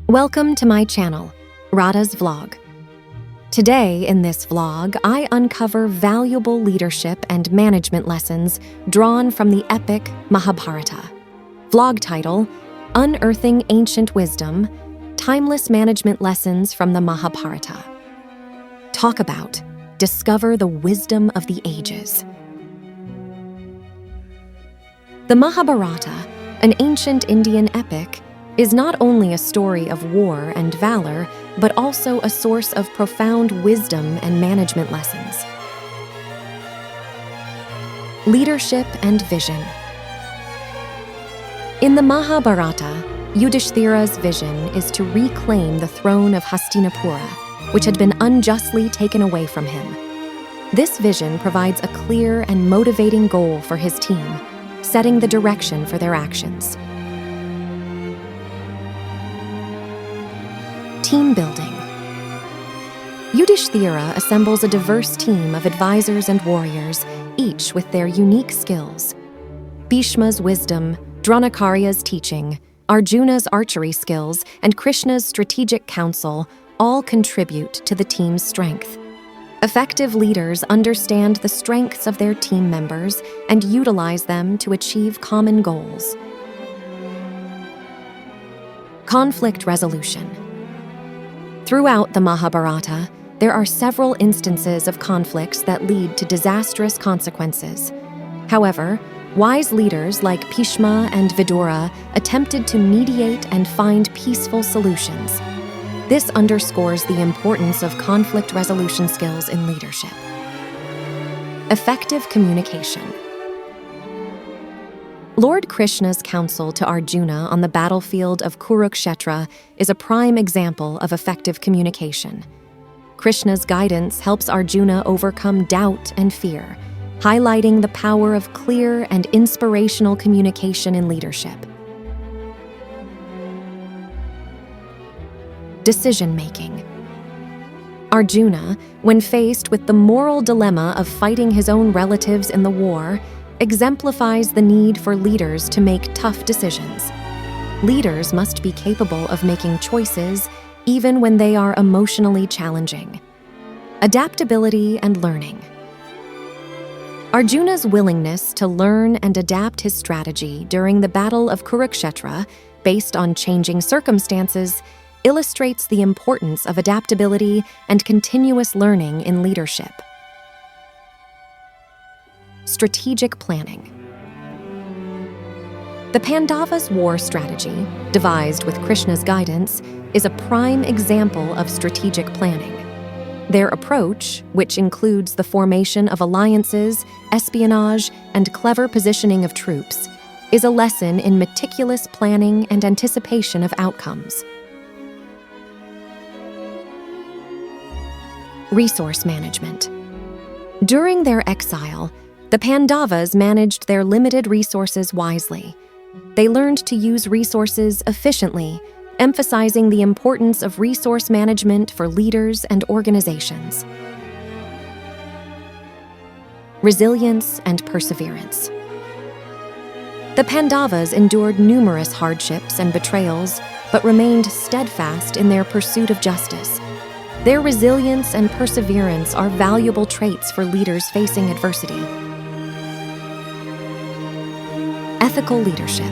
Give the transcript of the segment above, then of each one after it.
Welcome to my channel, Radha's Vlog. Today in this vlog, I uncover valuable leadership and management lessons drawn from the epic Mahabharata. Vlog title, Unearthing Ancient Wisdom, Timeless Management Lessons from the Mahabharata. Talk about, discover the wisdom of the ages. The Mahabharata, an ancient Indian epic, is not only a story of war and valor, but also a source of profound wisdom and management lessons. Leadership and vision. In the Mahabharata, Yudhishthira's vision is to reclaim the throne of Hastinapura, which had been unjustly taken away from him. This vision provides a clear and motivating goal for his team, setting the direction for their actions. Team building. Yudhishthira assembles a diverse team of advisors and warriors, each with their unique skills. Bhishma's wisdom, Dronakarya's teaching, Arjuna's archery skills, and Krishna's strategic counsel all contribute to the team's strength. Effective leaders understand the strengths of their team members and utilize them to achieve common goals. Conflict resolution. Throughout the Mahabharata, there are several instances of conflicts that lead to disastrous consequences. However, wise leaders like Bhishma and Vidura attempted to mediate and find peaceful solutions. This underscores the importance of conflict resolution skills in leadership. Effective communication. Lord Krishna's counsel to Arjuna on the battlefield of Kurukshetra is a prime example of effective communication. Krishna's guidance helps Arjuna overcome doubt and fear, highlighting the power of clear and inspirational communication in leadership. Decision-making. Arjuna, when faced with the moral dilemma of fighting his own relatives in the war, exemplifies the need for leaders to make tough decisions. Leaders must be capable of making choices even when they are emotionally challenging. Adaptability and learning. Arjuna's willingness to learn and adapt his strategy during the Battle of Kurukshetra, based on changing circumstances, illustrates the importance of adaptability and continuous learning in leadership. Strategic planning. The Pandavas' war strategy, devised with Krishna's guidance, is a prime example of strategic planning. Their approach, which includes the formation of alliances, espionage, and clever positioning of troops, is a lesson in meticulous planning and anticipation of outcomes. Resource management. During their exile, the Pandavas managed their limited resources wisely. They learned to use resources efficiently, emphasizing the importance of resource management for leaders and organizations. Resilience and perseverance. The Pandavas endured numerous hardships and betrayals, but remained steadfast in their pursuit of justice. Their resilience and perseverance are valuable traits for leaders facing adversity. Ethical leadership.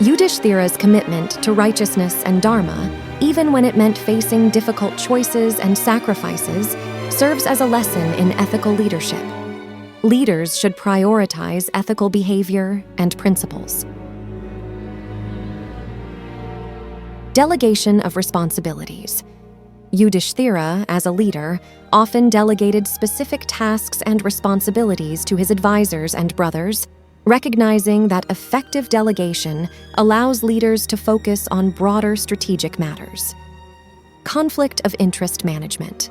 Yudhishthira's commitment to righteousness and dharma, even when it meant facing difficult choices and sacrifices, serves as a lesson in ethical leadership. Leaders should prioritize ethical behavior and principles. Delegation of responsibilities. Yudhishthira, as a leader, often delegated specific tasks and responsibilities to his advisors and brothers, recognizing that effective delegation allows leaders to focus on broader strategic matters. Conflict of interest management.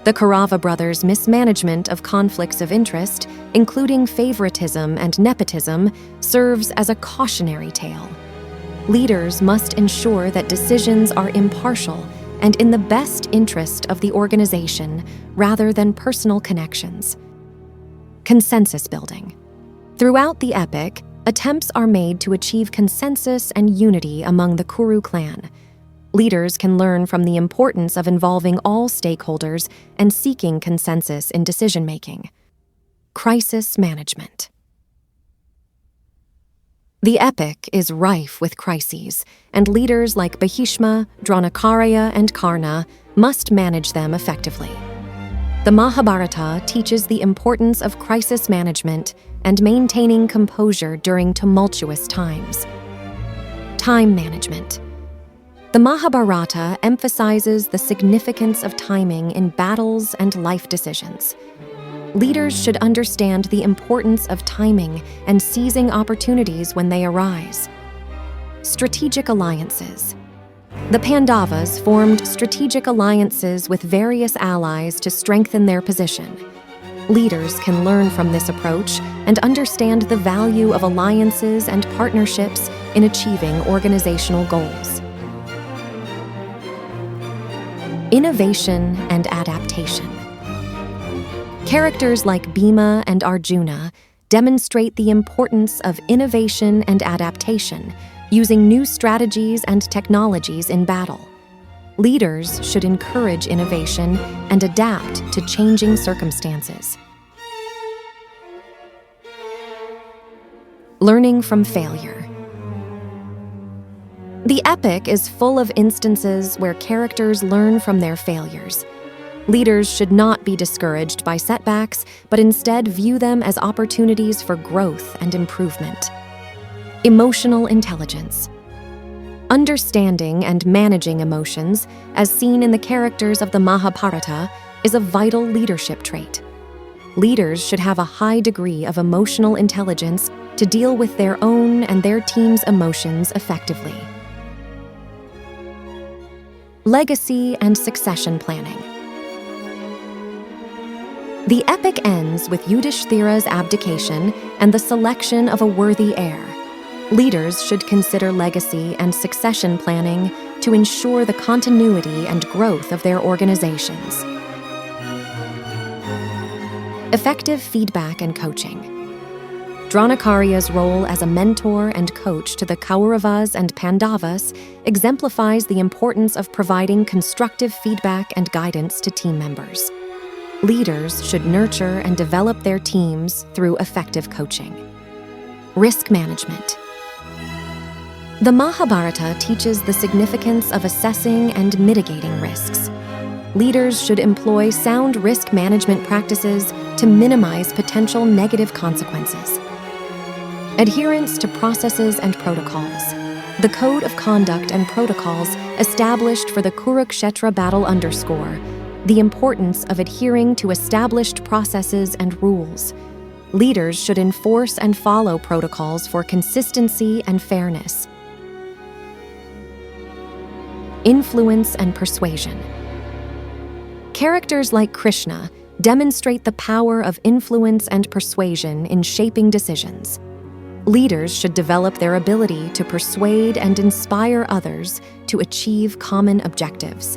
The Kaurava brothers' mismanagement of conflicts of interest, including favoritism and nepotism, serves as a cautionary tale. Leaders must ensure that decisions are impartial and in the best interest of the organization rather than personal connections. Consensus building. Throughout the epic, Attempts are made to achieve consensus and unity among the Kuru clan. Leaders can learn from the importance of involving all stakeholders and seeking consensus in decision-making. Crisis management. The epic is rife with crises, and leaders like Bhishma, Dronakarya, and Karna must manage them effectively. The Mahabharata teaches the importance of crisis management and maintaining composure during tumultuous times. Time management. The Mahabharata emphasizes the significance of timing in battles and life decisions. Leaders should understand the importance of timing and seizing opportunities when they arise. Strategic alliances. The Pandavas formed strategic alliances with various allies to strengthen their position. Leaders can learn from this approach and understand the value of alliances and partnerships in achieving organizational goals. Innovation and adaptation. Characters like Bhima and Arjuna demonstrate the importance of innovation and adaptation, using new strategies and technologies in battle. Leaders should encourage innovation and adapt to changing circumstances. Learning from failure. The epic is full of instances where characters learn from their failures. Leaders should not be discouraged by setbacks, but instead view them as opportunities for growth and improvement. Emotional intelligence. Understanding and managing emotions, as seen in the characters of the Mahabharata, is a vital leadership trait. Leaders should have a high degree of emotional intelligence to deal with their own and their team's emotions effectively. Legacy and succession planning. The epic ends with Yudhishthira's abdication and the selection of a worthy heir. Leaders should consider legacy and succession planning to ensure the continuity and growth of their organizations. Effective feedback and coaching. Dronakarya's role as a mentor and coach to the Kauravas and Pandavas exemplifies the importance of providing constructive feedback and guidance to team members. Leaders should nurture and develop their teams through effective coaching. Risk management. The Mahabharata teaches the significance of assessing and mitigating risks. Leaders should employ sound risk management practices to minimize potential negative consequences. Adherence to processes and protocols. The code of conduct and protocols established for the Kurukshetra battle underscore the importance of adhering to established processes and rules. Leaders should enforce and follow protocols for consistency and fairness. Influence and persuasion. Characters like Krishna demonstrate the power of influence and persuasion in shaping decisions. Leaders should develop their ability to persuade and inspire others to achieve common objectives.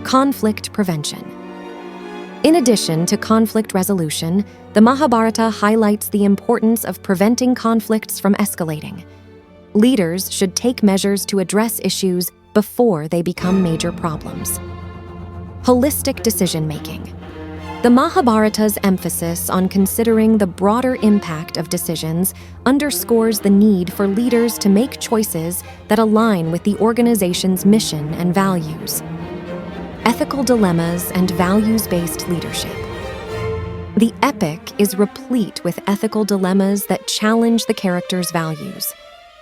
Conflict prevention. In addition to conflict resolution, the Mahabharata highlights the importance of preventing conflicts from escalating. Leaders should take measures to address issues before they become major problems. Holistic decision-making. The Mahabharata's emphasis on considering the broader impact of decisions underscores the need for leaders to make choices that align with the organization's mission and values. Ethical dilemmas and values-based leadership. The epic is replete with ethical dilemmas that challenge the characters' values.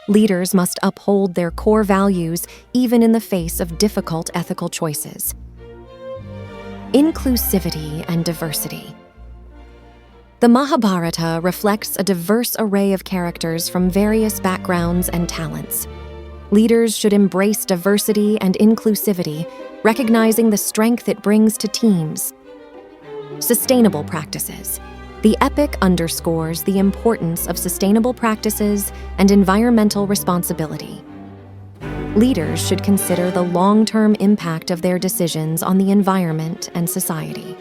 Leaders must uphold their core values even in the face of difficult ethical choices. Inclusivity and diversity. The Mahabharata reflects a diverse array of characters from various backgrounds and talents. Leaders should embrace diversity and inclusivity, recognizing the strength it brings to teams. Sustainable practices. The epic underscores the importance of sustainable practices and environmental responsibility. Leaders should consider the long-term impact of their decisions on the environment and society.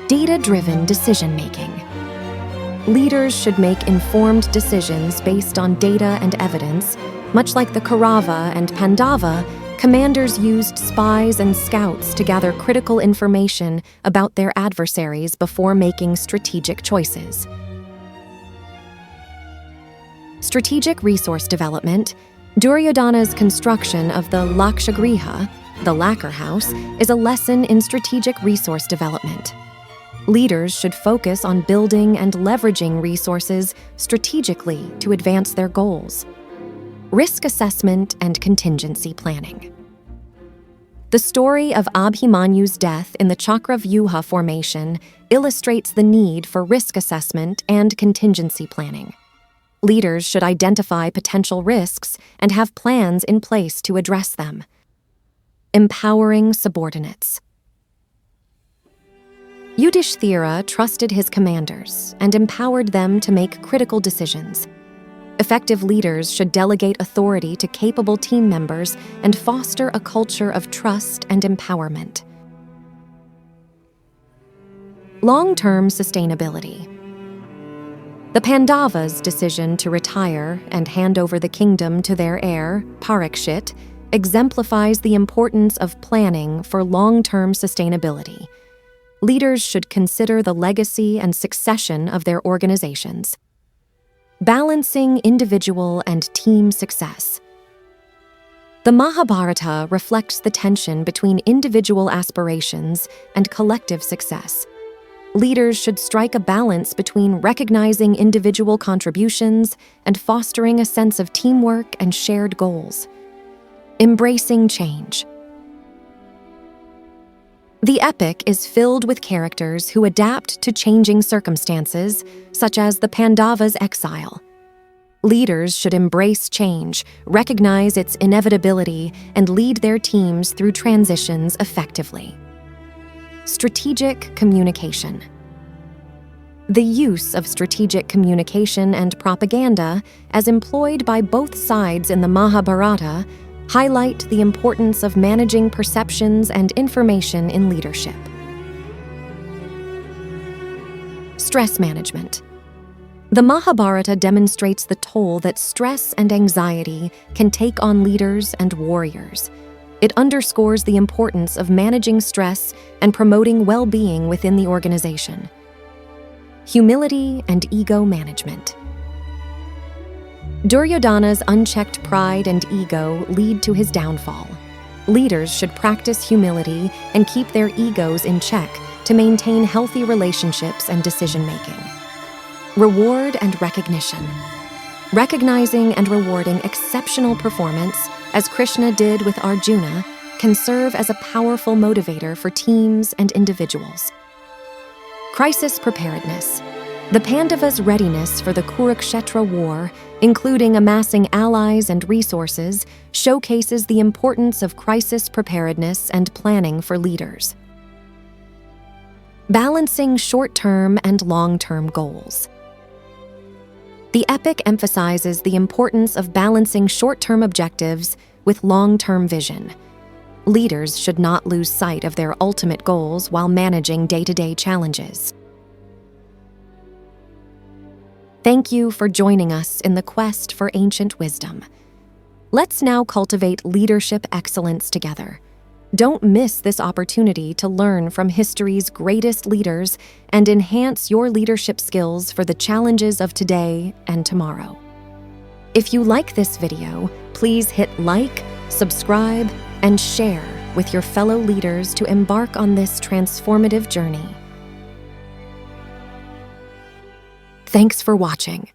Data-driven decision-making. Leaders should make informed decisions based on data and evidence. Much like the Kaurava and Pandava, commanders used spies and scouts to gather critical information about their adversaries before making strategic choices. Strategic resource development. Duryodhana's construction of the Lakshagriha, the lacquer house, is a lesson in strategic resource development. Leaders should focus on building and leveraging resources strategically to advance their goals. Risk assessment and contingency planning. The story of Abhimanyu's death in the Chakravyuha formation illustrates the need for risk assessment and contingency planning. Leaders should identify potential risks and have plans in place to address them. Empowering subordinates. Yudhishthira trusted his commanders and empowered them to make critical decisions. Effective leaders should delegate authority to capable team members and foster a culture of trust and empowerment. Long-term sustainability. The Pandavas' decision to retire and hand over the kingdom to their heir, Parikshit, exemplifies the importance of planning for long-term sustainability. Leaders should consider the legacy and succession of their organizations. Balancing individual and team success. The Mahabharata reflects the tension between individual aspirations and collective success. Leaders should strike a balance between recognizing individual contributions and fostering a sense of teamwork and shared goals. Embracing change. The epic is filled with characters who adapt to changing circumstances, such as the Pandavas' exile. Leaders should embrace change, recognize its inevitability, and lead their teams through transitions effectively. Strategic communication. The use of strategic communication and propaganda, as employed by both sides in the Mahabharata, highlight the importance of managing perceptions and information in leadership. Stress management. The Mahabharata demonstrates the toll that stress and anxiety can take on leaders and warriors. It underscores the importance of managing stress and promoting well-being within the organization. Humility and ego management. Duryodhana's unchecked pride and ego lead to his downfall. Leaders should practice humility and keep their egos in check to maintain healthy relationships and decision-making. Reward and recognition. Recognizing and rewarding exceptional performance, as Krishna did with Arjuna, can serve as a powerful motivator for teams and individuals. Crisis preparedness. The Pandavas' readiness for the Kurukshetra war, including amassing allies and resources, showcases the importance of crisis preparedness and planning for leaders. Balancing short-term and long-term goals. The epic emphasizes the importance of balancing short-term objectives with long-term vision. Leaders should not lose sight of their ultimate goals while managing day-to-day challenges. Thank you for joining us in the quest for ancient wisdom. Let's now cultivate leadership excellence together. Don't miss this opportunity to learn from history's greatest leaders and enhance your leadership skills for the challenges of today and tomorrow. If you like this video, please hit like, subscribe, and share with your fellow leaders to embark on this transformative journey. Thanks for watching.